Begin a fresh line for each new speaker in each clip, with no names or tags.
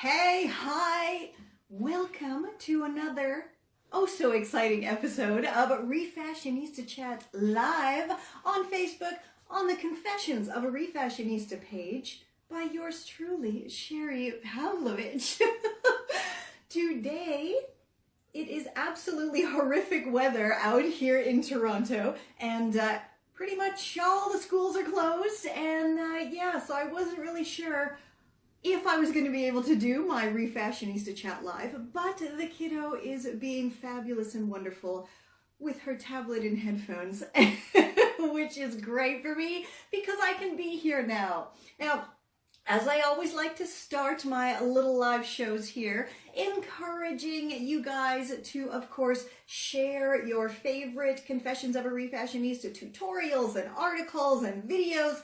Hey, hi! Welcome to another so exciting episode of Refashionista Chat live on Facebook on the Confessions of a Refashionista page by yours truly, Sherry Pavlovich. Today, it is absolutely horrific weather out here in Toronto, and pretty much all the schools are closed, and so I wasn't really sure if I was going to be able to do my Refashionista Chat live, but the kiddo is being fabulous and wonderful with her tablet and headphones, which is great for me because I can be here now. Now, as I always like to start my little live shows here, encouraging you guys to, of course, share your favorite Confessions of a Refashionista tutorials and articles and videos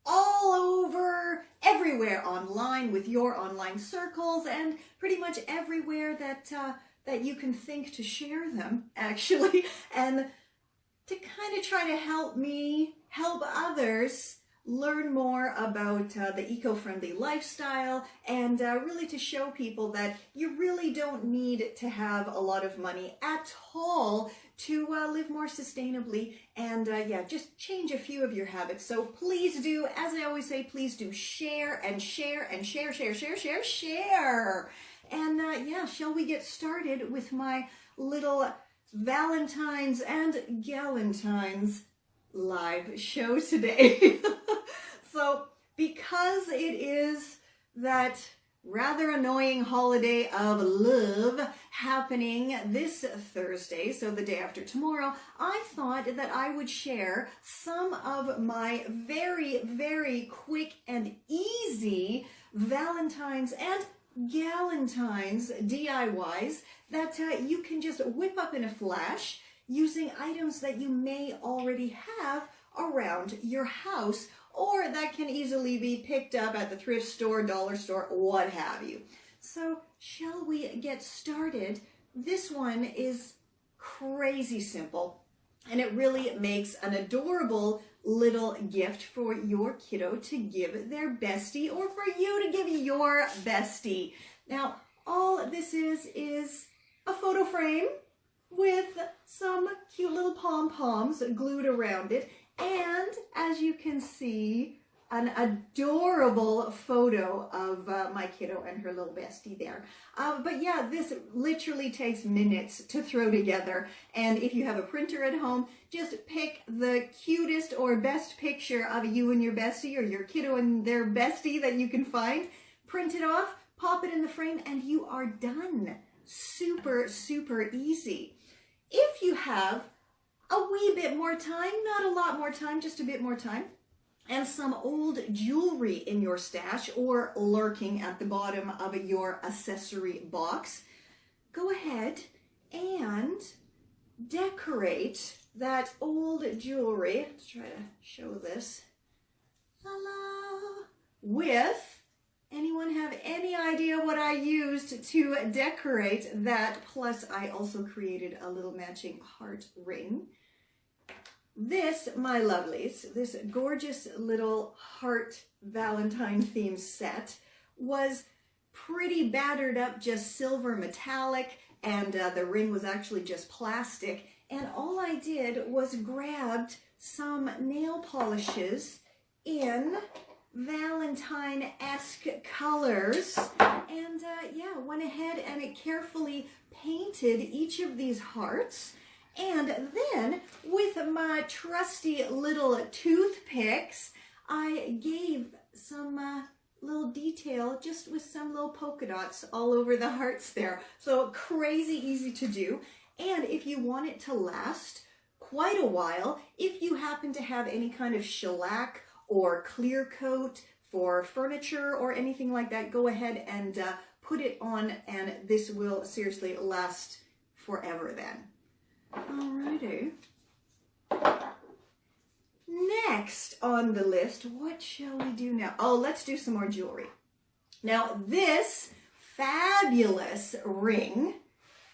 all over, everywhere online with your online circles and pretty much everywhere that you can think to share them, actually, and to kind of try to help me help others learn more about the eco-friendly lifestyle and really to show people that you really don't need to have a lot of money at all to live more sustainably and just change a few of your habits. So please do, as I always say, please do share and share and share. And shall we get started with my little Valentine's and Galentine's live show today? So because it is that rather annoying holiday of love happening this Thursday, so the day after tomorrow, I thought that I would share some of my very, very quick and easy Valentine's and Galentine's DIYs that you can just whip up in a flash using items that you may already have around your house, or that can easily be picked up at the thrift store, dollar store, what have you. So shall we get started? This one is crazy simple, and it really makes an adorable little gift for your kiddo to give their bestie, or for you to give your bestie. Now, all this is a photo frame with some cute little pom-poms glued around it. And as you can see, an adorable photo of my kiddo and her little bestie there. But yeah, this literally takes minutes to throw together. And if you have a printer at home, just pick the cutest or best picture of you and your bestie, or your kiddo and their bestie that you can find. Print it off, pop it in the frame, and you are done. Super, super easy. If you have a wee bit more time, not a lot more time, just a bit more time, and some old jewelry in your stash or lurking at the bottom of your accessory box, go ahead and decorate that old jewelry. Let's try to show this. With, anyone have any idea what I used to decorate that? Plus, I also created a little matching heart ring. This, my lovelies, this gorgeous little heart Valentine theme set was pretty battered up, just silver metallic, and the ring was actually just plastic. And all I did was grabbed some nail polishes in Valentine-esque colors, and went ahead and it carefully painted each of these hearts. And then with my trusty little toothpicks, I gave some little detail just with some little polka dots all over the hearts there. So crazy easy to do. And if you want it to last quite a while, if you happen to have any kind of shellac or clear coat for furniture or anything like that, go ahead and put it on, and this will seriously last forever then. Alrighty. Next on the list, what shall we do now? Oh, let's do some more jewelry. Now, this fabulous ring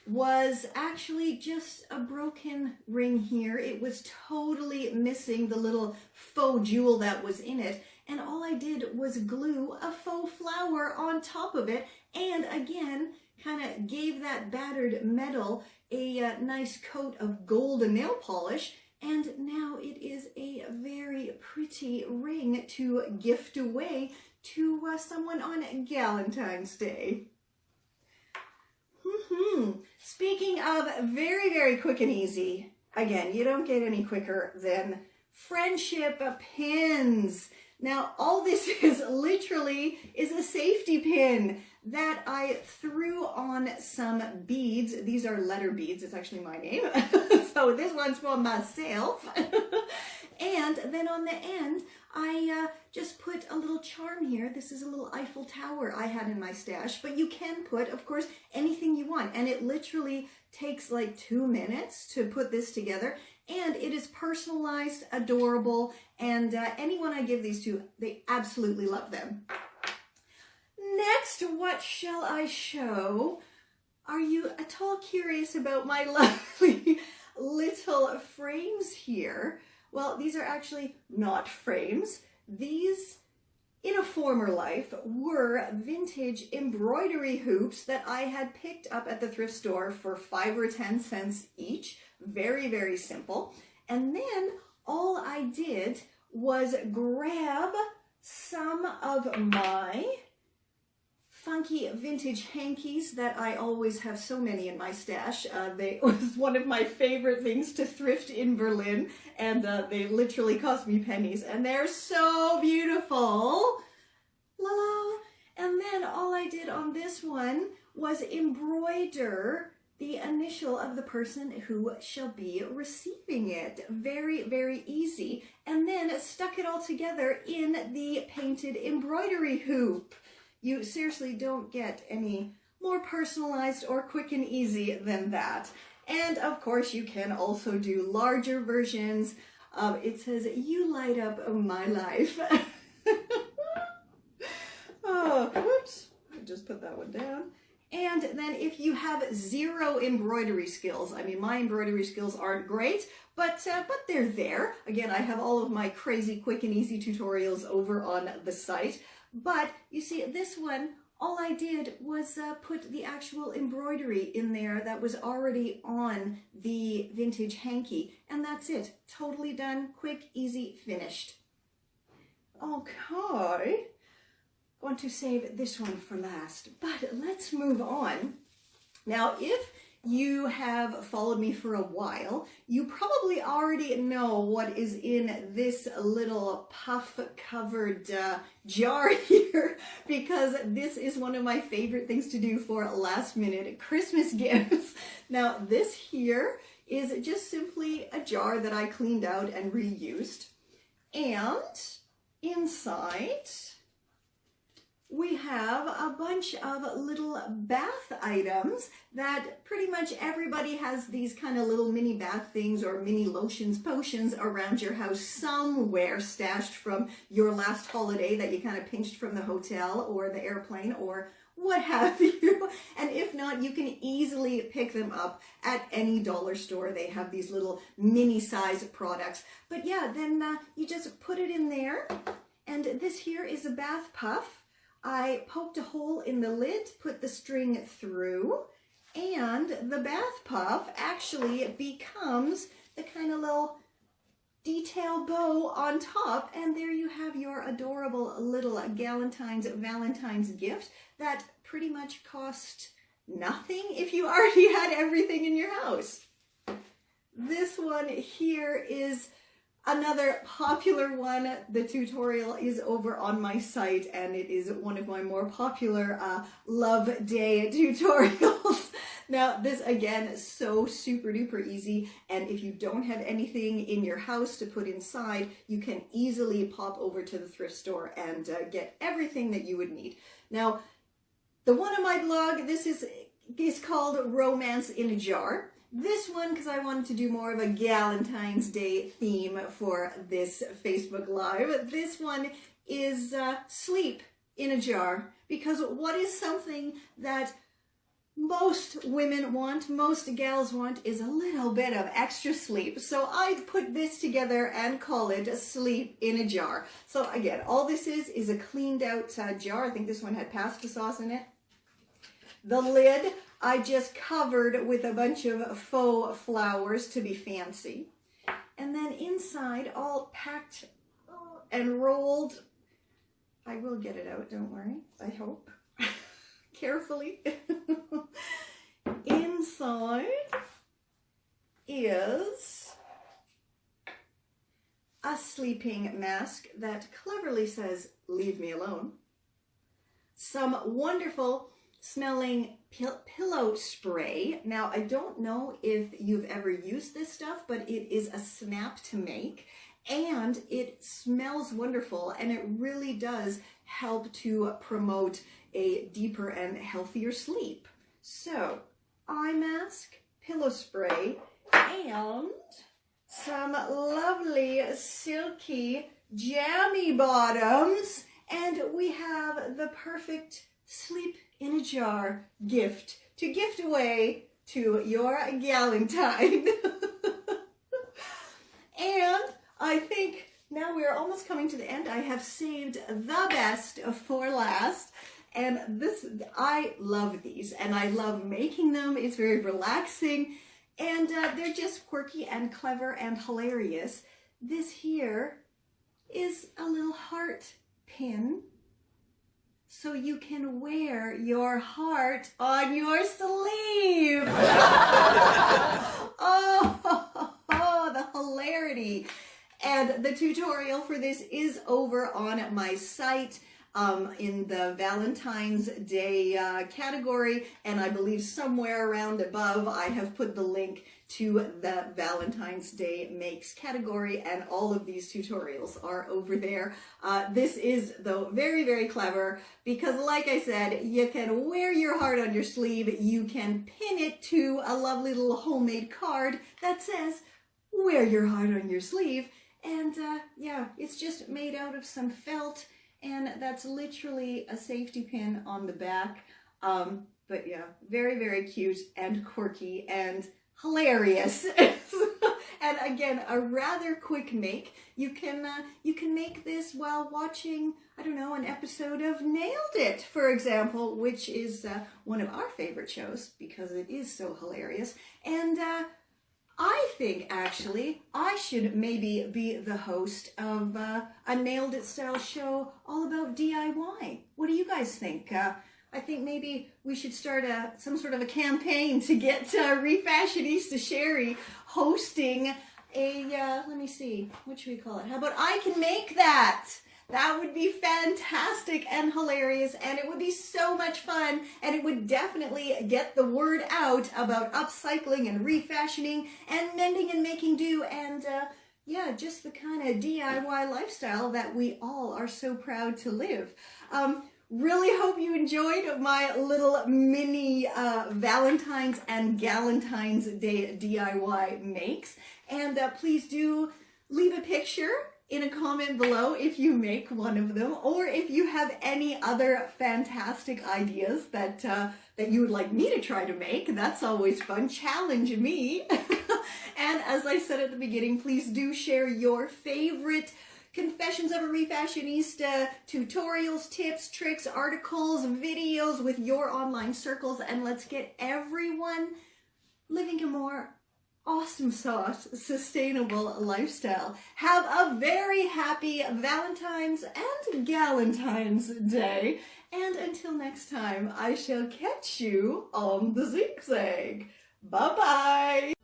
was actually just a broken ring here. It was totally missing the little faux jewel that was in it. and all I did was glue a faux flower on top of it, and again, kind of gave that battered metal a nice coat of gold nail polish, and now it is a very pretty ring to gift away to someone on Valentine's Day. Speaking of very, very quick and easy, again, you don't get any quicker than friendship pins. Now, all this is literally is a safety pin that I threw on some beads. These are letter beads. It's actually my name. So this one's for myself. And then on the end, I just put a little charm here. This is a little Eiffel Tower I had in my stash, but you can put, of course, anything you want. And it literally takes like 2 minutes to put this together. And it is personalized, adorable, and anyone I give these to, they absolutely love them. Next, what shall I show? Are you at all curious about my lovely little frames here? Well, these are actually not frames. These, in a former life, were vintage embroidery hoops that I had picked up at the thrift store for 5 or 10 cents each. Very, very simple. And then all I did was grab some of my funky vintage hankies that I always have so many in my stash. They was one of my favorite things to thrift in Berlin, and they literally cost me pennies, and they're so beautiful. La la. And then all I did on this one was embroider the initial of the person who shall be receiving it. Very, very easy. And then stuck it all together in the painted embroidery hoop. You seriously don't get any more personalized or quick and easy than that. And of course, you can also do larger versions. It says, "You light up my life." Oh, whoops, I just put that one down. And then if you have zero embroidery skills, I mean, my embroidery skills aren't great, but they're there. Again, I have all of my crazy quick and easy tutorials over on the site. But you see, this one, all I did was put the actual embroidery in there that was already on the vintage hanky. And that's it. Totally done. Quick, easy, finished. Okay. Going to save this one for last, but let's move on. Now, if you have followed me for a while, you probably already know what is in this little puff-covered jar here, because this is one of my favorite things to do for last-minute Christmas gifts. Now, this here is just simply a jar that I cleaned out and reused, and inside we have a bunch of little bath items that pretty much everybody has. These kind of little mini bath things or mini lotions, potions around your house somewhere, stashed from your last holiday that you kind of pinched from the hotel or the airplane or what have you. And if not, you can easily pick them up at any dollar store. They have these little mini size products. But yeah, then you just put it in there. And this here is a bath puff. I poked a hole in the lid, put the string through, and the bath puff actually becomes the kind of little detail bow on top, and there you have your adorable little Valentine's gift that pretty much cost nothing if you already had everything in your house. This one here is another popular one. The tutorial is over on my site, and it is one of my more popular Love Day tutorials. Now, this again is so super duper easy, and if you don't have anything in your house to put inside, you can easily pop over to the thrift store and get everything that you would need. Now, the one on my blog, this is called Romance in a Jar. This one, because I wanted to do more of a Valentine's Day theme for this Facebook Live. This one is Sleep in a Jar, because what is something that most women want, most gals want, is a little bit of extra sleep. So I put this together and call it Sleep in a Jar. So again, all this is a cleaned out jar. I think this one had pasta sauce in it. The lid I just covered with a bunch of faux flowers to be fancy. And then inside, all packed and rolled, I will get it out, don't worry, I hope, carefully. Inside is a sleeping mask that cleverly says, "Leave me alone." Some wonderful smelling pillow spray. Now, I don't know if you've ever used this stuff, but it is a snap to make, and it smells wonderful, and it really does help to promote a deeper and healthier sleep. So, eye mask, pillow spray, and some lovely silky jammy bottoms, and we have the perfect Sleep in a Jar gift to gift away to your Valentine. And I think now we're almost coming to the end. I have saved the best for last. And I love these, and I love making them. It's very relaxing, and they're just quirky and clever and hilarious. This here is a little heart pin, so you can wear your heart on your sleeve. Oh, the hilarity. And the tutorial for this is over on my site in the Valentine's Day category, and I believe somewhere around above I have put the link to the Valentine's Day makes category, and all of these tutorials are over there. This is, though, very, very clever because, like I said, you can wear your heart on your sleeve, you can pin it to a lovely little homemade card that says, "Wear your heart on your sleeve," and yeah, it's just made out of some felt, and that's literally a safety pin on the back. But yeah, very, very cute and quirky and hilarious. And again, a rather quick make. You can make this while watching, I don't know, an episode of Nailed It, for example, which is one of our favorite shows because it is so hilarious. And I think, actually, I should maybe be the host of a Nailed It style show all about DIY. What do you guys think? I think maybe we should start some sort of a campaign to get Refashionista Sherry hosting a, let me see, what should we call it? How about I Can Make That? That would be fantastic and hilarious, and it would be so much fun, and it would definitely get the word out about upcycling and refashioning and mending and making do, and yeah, just the kind of DIY lifestyle that we all are so proud to live. Really hope you enjoyed my little mini Valentine's and Galentine's Day DIY makes, and please do leave a picture in a comment below if you make one of them, or if you have any other fantastic ideas that that you would like me to try to make. That's always fun. Challenge me. And as I said at the beginning, please do share your favorite Confessions of a Refashionista tutorials, tips, tricks, articles, videos with your online circles, and let's get everyone living a more awesome sauce, sustainable lifestyle. Have a very happy Valentine's and Galentine's Day. And until next time, I shall catch you on the zigzag. Bye-bye.